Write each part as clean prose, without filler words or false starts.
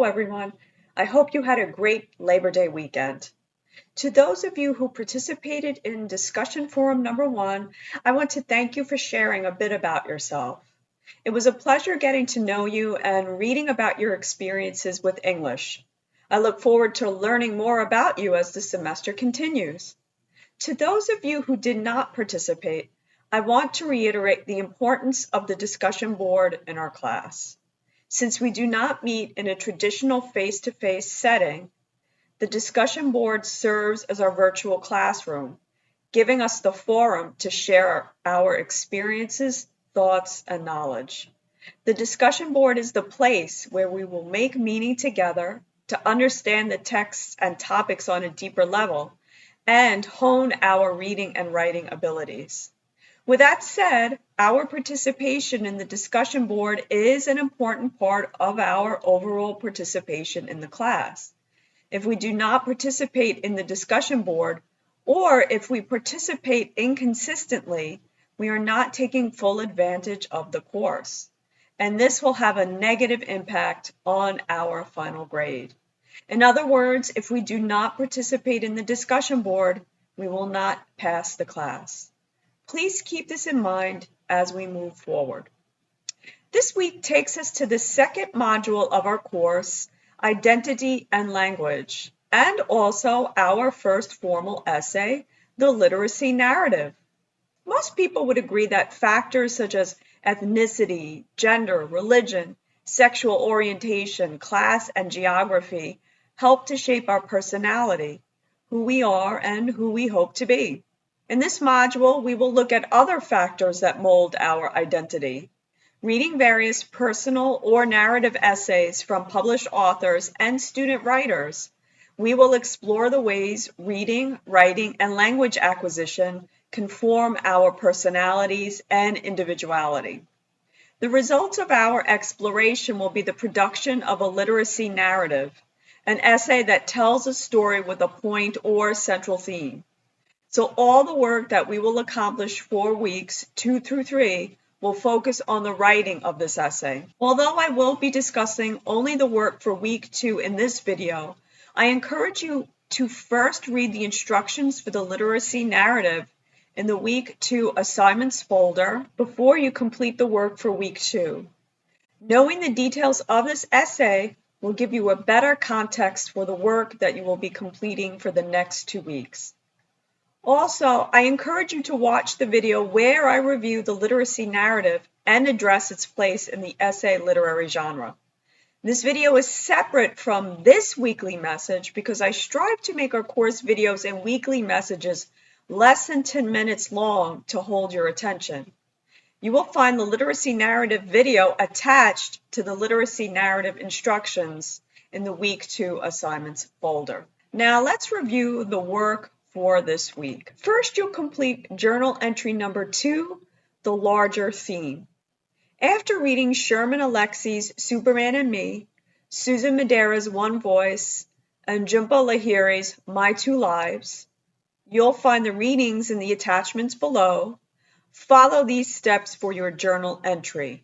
everyone. I hope you had a great Labor Day weekend. To those of you who participated in discussion forum number 1, I want to thank you for sharing a bit about yourself. It was a pleasure getting to know you and reading about your experiences with English. I look forward to learning more about you as the semester continues. To those of you who did not participate, I want to reiterate the importance of the discussion board in our class. Since we do not meet in a traditional face-to-face setting, the discussion board serves as our virtual classroom, giving us the forum to share our experiences, thoughts, and knowledge. The discussion board is the place where we will make meaning together to understand the texts and topics on a deeper level and hone our reading and writing abilities. With that said, our participation in the discussion board is an important part of our overall participation in the class. If we do not participate in the discussion board, or if we participate inconsistently, we are not taking full advantage of the course, and this will have a negative impact on our final grade. In other words, if we do not participate in the discussion board, we will not pass the class. Please keep this in mind as we move forward. This week takes us to the second module of our course, Identity and Language, and also our first formal essay, The Literacy Narrative. Most people would agree that factors such as ethnicity, gender, religion, sexual orientation, class, and geography help to shape our personality, who we are, and who we hope to be. In this module, we will look at other factors that mold our identity. Reading various personal or narrative essays from published authors and student writers, we will explore the ways reading, writing, and language acquisition can form our personalities and individuality. The results of our exploration will be the production of a literacy narrative, an essay that tells a story with a point or central theme. So all the work that we will accomplish for weeks 2 through 3 will focus on the writing of this essay. Although I will be discussing only the work for week 2 in this video, I encourage you to first read the instructions for the literacy narrative in the week 2 assignments folder before you complete the work for week 2. Knowing the details of this essay will give you a better context for the work that you will be completing for the next 2 weeks. Also, I encourage you to watch the video where I review the literacy narrative and address its place in the essay literary genre. This video is separate from this weekly message because I strive to make our course videos and weekly messages less than 10 minutes long to hold your attention. You will find the literacy narrative video attached to the literacy narrative instructions in the week 2 assignments folder. Now let's review the work for this week. First, you'll complete journal entry number 2, the larger theme. After reading Sherman Alexie's Superman and Me, Susan Madera's One Voice, and Jhumpa Lahiri's My Two Lives, you'll find the readings in the attachments below. Follow these steps for your journal entry.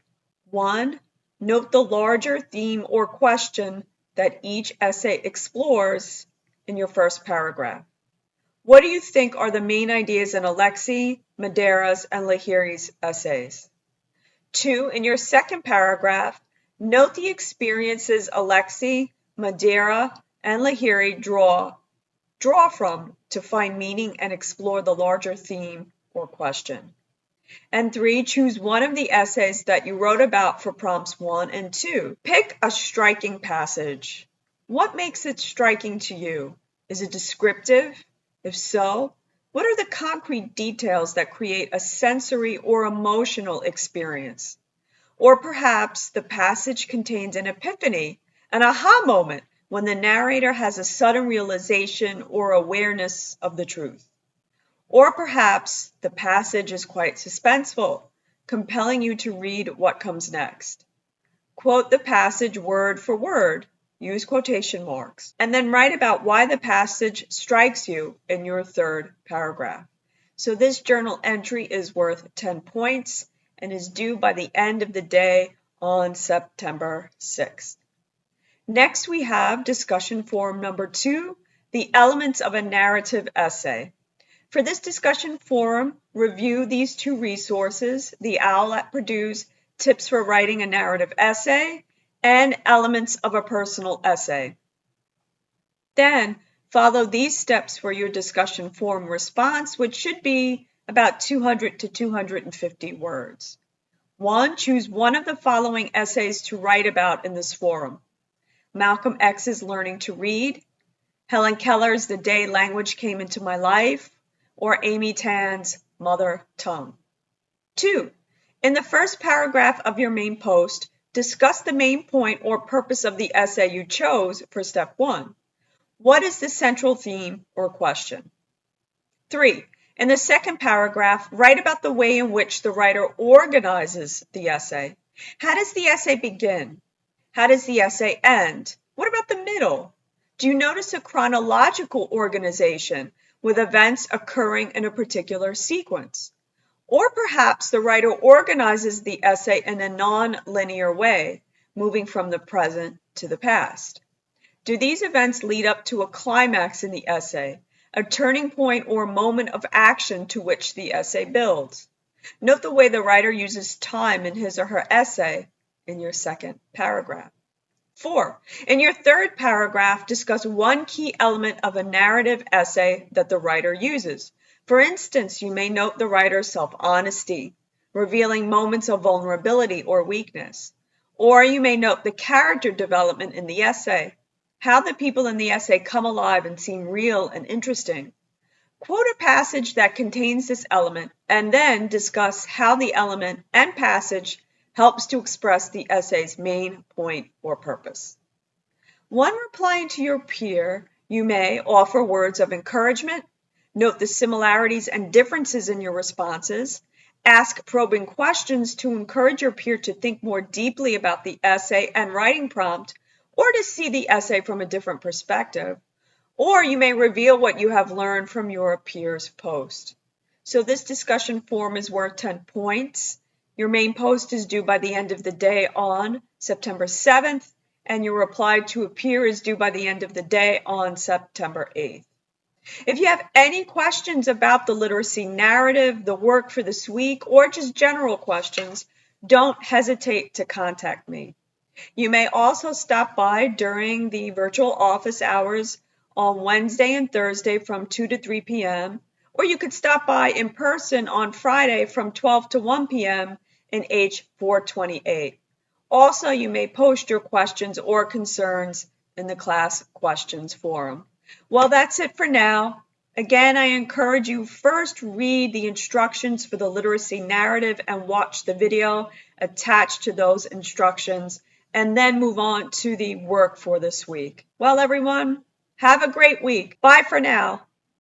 1. Note the larger theme or question that each essay explores in your first paragraph. What do you think are the main ideas in Alexie, Madera's, and Lahiri's essays? 2. In your second paragraph, note the experiences Alexie, Madera, and Lahiri draw from to find meaning and explore the larger theme or question. And 3. Choose one of the essays that you wrote about for prompts 1 and 2. Pick a striking passage. What makes it striking to you? Is it descriptive? If so, what are the concrete details that create a sensory or emotional experience? Or perhaps the passage contains an epiphany, an aha moment, when the narrator has a sudden realization or awareness of the truth. Or perhaps the passage is quite suspenseful, compelling you to read what comes next. Quote the passage word for word. Use quotation marks, and then write about why the passage strikes you in your third paragraph. So this journal entry is worth 10 points and is due by the end of the day on September 6th. Next, we have discussion forum number 2, the elements of a narrative essay. For this discussion forum, review these 2 resources, the OWL at Purdue's Tips for Writing a Narrative Essay and Elements of a Personal Essay. Then, follow these steps for your discussion forum response, which should be about 200 to 250 words. 1. Choose one of the following essays to write about in this forum. Malcolm X's Learning to Read, Helen Keller's The Day Language Came into My Life, or Amy Tan's Mother Tongue. 2. In the first paragraph of your main post, discuss the main point or purpose of the essay you chose for step 1. What is the central theme or question? 3. In the second paragraph, write about the way in which the writer organizes the essay. How does the essay begin? How does the essay end? What about the middle? Do you notice a chronological organization with events occurring in a particular sequence? Or perhaps the writer organizes the essay in a non-linear way, moving from the present to the past. Do these events lead up to a climax in the essay, a turning point or moment of action to which the essay builds? Note the way the writer uses time in his or her essay in your second paragraph. 4. In your third paragraph, discuss one key element of a narrative essay that the writer uses. For instance, you may note the writer's self-honesty, revealing moments of vulnerability or weakness. Or you may note the character development in the essay, how the people in the essay come alive and seem real and interesting. Quote a passage that contains this element and then discuss how the element and passage helps to express the essay's main point or purpose. When replying to your peer, you may offer words of encouragement, note the similarities and differences in your responses, ask probing questions to encourage your peer to think more deeply about the essay and writing prompt, or to see the essay from a different perspective, or you may reveal what you have learned from your peer's post. So this discussion forum is worth 10 points. Your main post is due by the end of the day on September 7th, and your reply to a peer is due by the end of the day on September 8th. If you have any questions about the literacy narrative, the work for this week, or just general questions, don't hesitate to contact me. You may also stop by during the virtual office hours on Wednesday and Thursday from 2 to 3 p.m., or you could stop by in person on Friday from 12 to 1 p.m. in H428. Also, you may post your questions or concerns in the class questions forum. Well, that's it for now. Again, I encourage you first read the instructions for the literacy narrative and watch the video attached to those instructions, and then move on to the work for this week. Well, everyone, have a great week. Bye for now.